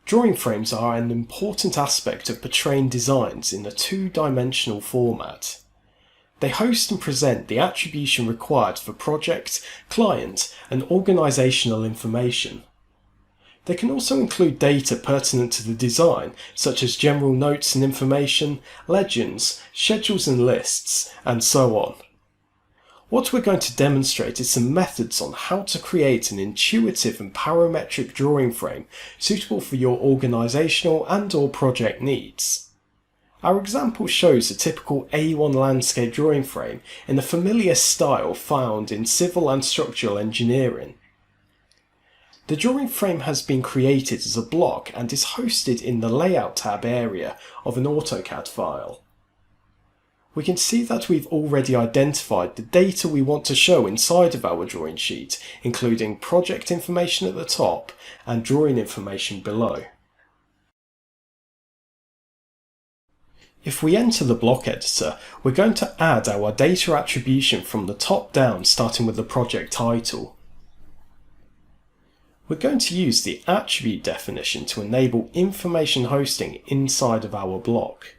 Drawing frames are an important aspect of portraying designs in a two-dimensional format. They host and present the attribution required for project, client, and organizational information. They can also include data pertinent to the design, such as general notes and information, legends, schedules and lists, and so on. What we're going to demonstrate is some methods on how to create an intuitive and parametric drawing frame suitable for your organizational and/or project needs. Our example shows a typical A1 landscape drawing frame in a familiar style found in civil and structural engineering. The drawing frame has been created as a block and is hosted in the Layout tab area of an AutoCAD file. We can see that we've already identified the data we want to show inside of our drawing sheet, including project information at the top and drawing information below. If we enter the block editor, we're going to add our data attribution from the top down, starting with the project title. We're going to use the attribute definition to enable information hosting inside of our block.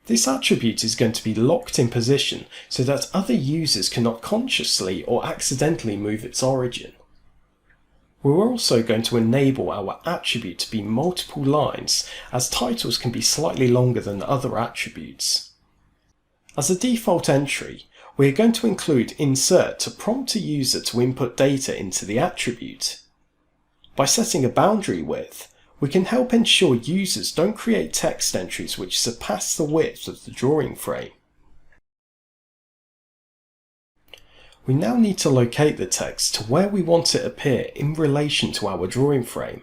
This attribute is going to be locked in position so that other users cannot consciously or accidentally move its origin. We're also going to enable our attribute to be multiple lines, as titles can be slightly longer than other attributes. As a default entry, we are going to include insert to prompt a user to input data into the attribute. By setting a boundary width, we can help ensure users don't create text entries which surpass the width of the drawing frame. We now need to locate the text to where we want it to appear in relation to our drawing frame.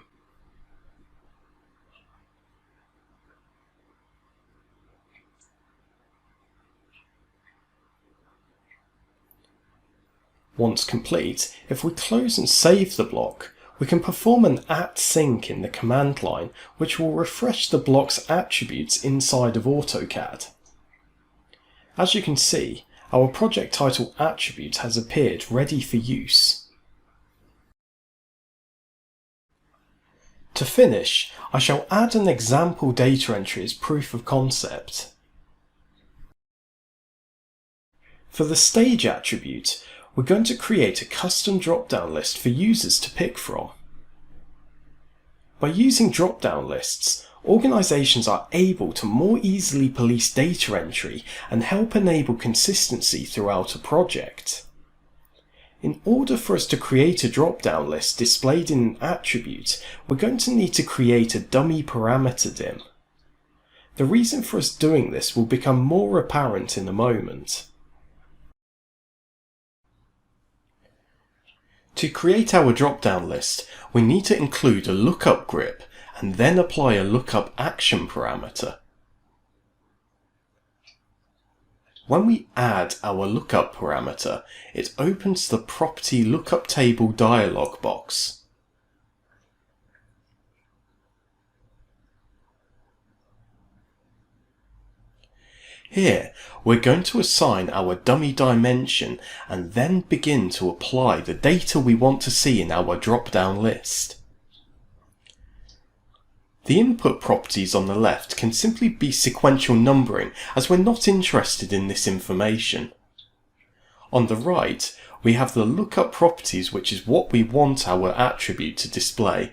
Once complete, if we close and save the block, we can perform an @sync in the command line, which will refresh the block's attributes inside of AutoCAD. As you can see, our project title attribute has appeared ready for use. To finish, I shall add an example data entry as proof of concept. For the stage attribute, we're going to create a custom drop-down list for users to pick from. By using drop-down lists, organizations are able to more easily police data entry and help enable consistency throughout a project. In order for us to create a drop-down list displayed in an attribute, we're going to need to create a dummy parameter dim. The reason for us doing this will become more apparent in a moment. To create our drop-down list, we need to include a lookup grip and then apply a lookup action parameter. When we add our lookup parameter, it opens the Property Lookup Table dialog box. Here, we're going to assign our dummy dimension and then begin to apply the data we want to see in our drop-down list. The input properties on the left can simply be sequential numbering, as we're not interested in this information. On the right, we have the lookup properties, which is what we want our attribute to display.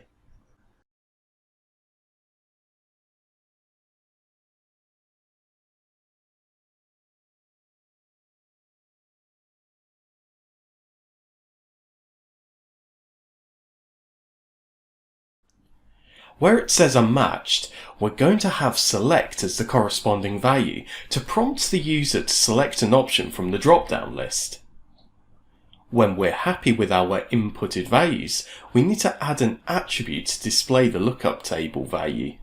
Where it says unmatched, we're going to have select as the corresponding value to prompt the user to select an option from the drop-down list. When we're happy with our inputted values, we need to add an attribute to display the lookup table value.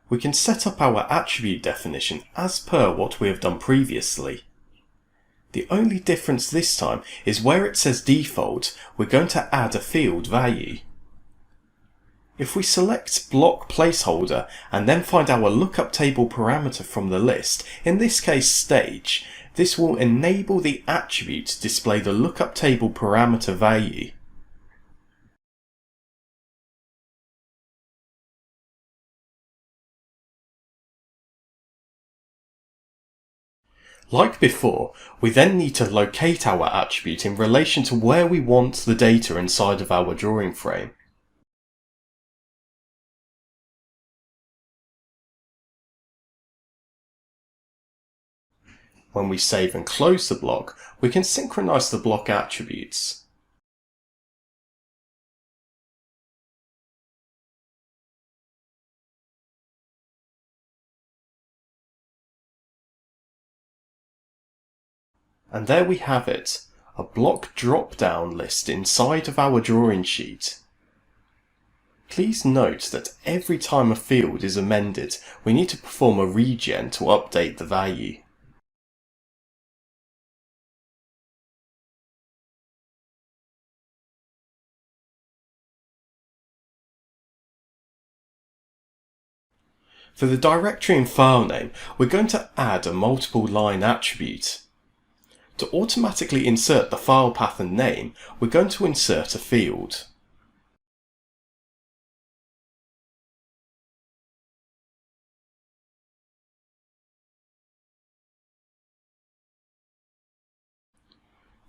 We can set up our attribute definition as per what we have done previously. The only difference this time is where it says default, we're going to add a field value. If we select block placeholder and then find our lookup table parameter from the list, in this case stage, this will enable the attribute to display the lookup table parameter value. Like before, we then need to locate our attribute in relation to where we want the data inside of our drawing frame. When we save and close the block, we can synchronize the block attributes. And there we have it, a block drop-down list inside of our drawing sheet. Please note that every time a field is amended, we need to perform a regen to update the value. For the directory and file name, we're going to add a multiple line attribute. To automatically insert the file path and name, we're going to insert a field.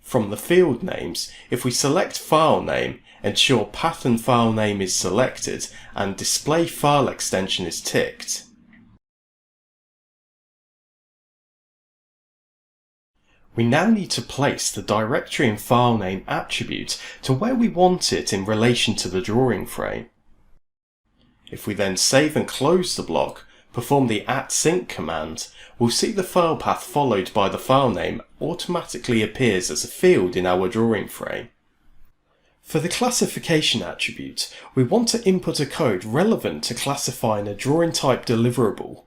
From the field names, if we select file name, ensure path and file name is selected and display file extension is ticked. We now need to place the directory and file name attribute to where we want it in relation to the drawing frame. If we then save and close the block, perform the @sync command, we'll see the file path followed by the file name automatically appears as a field in our drawing frame. For the classification attribute, we want to input a code relevant to classifying a drawing type deliverable.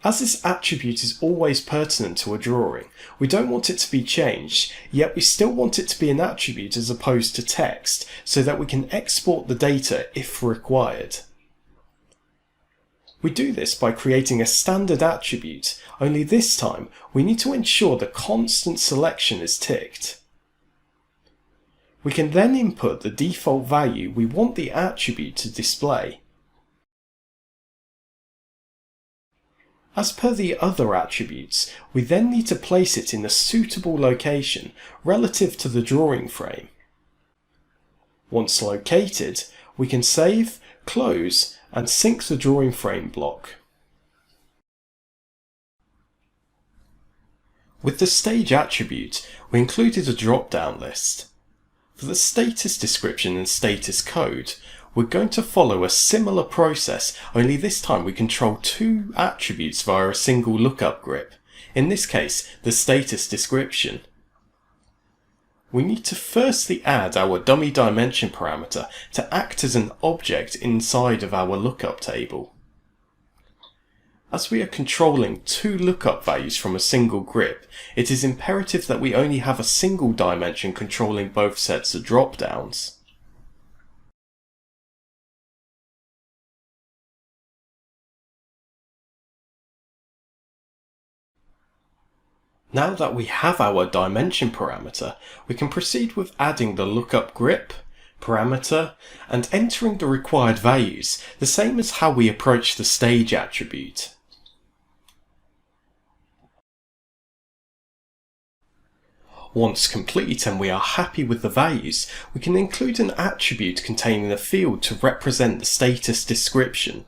As this attribute is always pertinent to a drawing, we don't want it to be changed, yet we still want it to be an attribute as opposed to text, so that we can export the data if required. We do this by creating a standard attribute, only this time we need to ensure the constant selection is ticked. We can then input the default value we want the attribute to display. As per the other attributes, we then need to place it in a suitable location relative to the drawing frame. Once located, we can save, close, and sync the drawing frame block. With the stage attribute, we included a drop-down list. For the status description and status code, we're going to follow a similar process, only this time we control two attributes via a single lookup grip, in this case the status description. We need to firstly add our dummy dimension parameter to act as an object inside of our lookup table. As we are controlling two lookup values from a single grip, it is imperative that we only have a single dimension controlling both sets of drop-downs. Now that we have our dimension parameter, we can proceed with adding the lookup grip, parameter, and entering the required values, the same as how we approach the stage attribute. Once complete and we are happy with the values, we can include an attribute containing a field to represent the status description.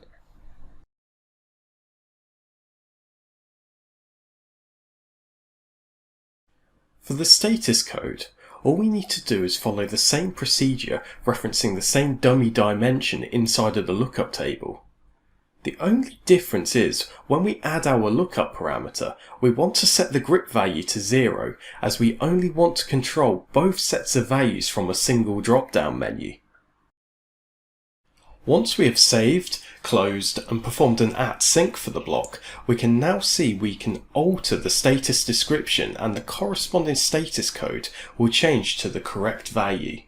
For the status code, all we need to do is follow the same procedure referencing the same dummy dimension inside of the lookup table. The only difference is, when we add our lookup parameter, we want to set the grip value to 0, as we only want to control both sets of values from a single drop-down menu. Once we have saved, closed, and performed an @sync for the block, we can now see we can alter the status description and the corresponding status code will change to the correct value.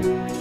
you.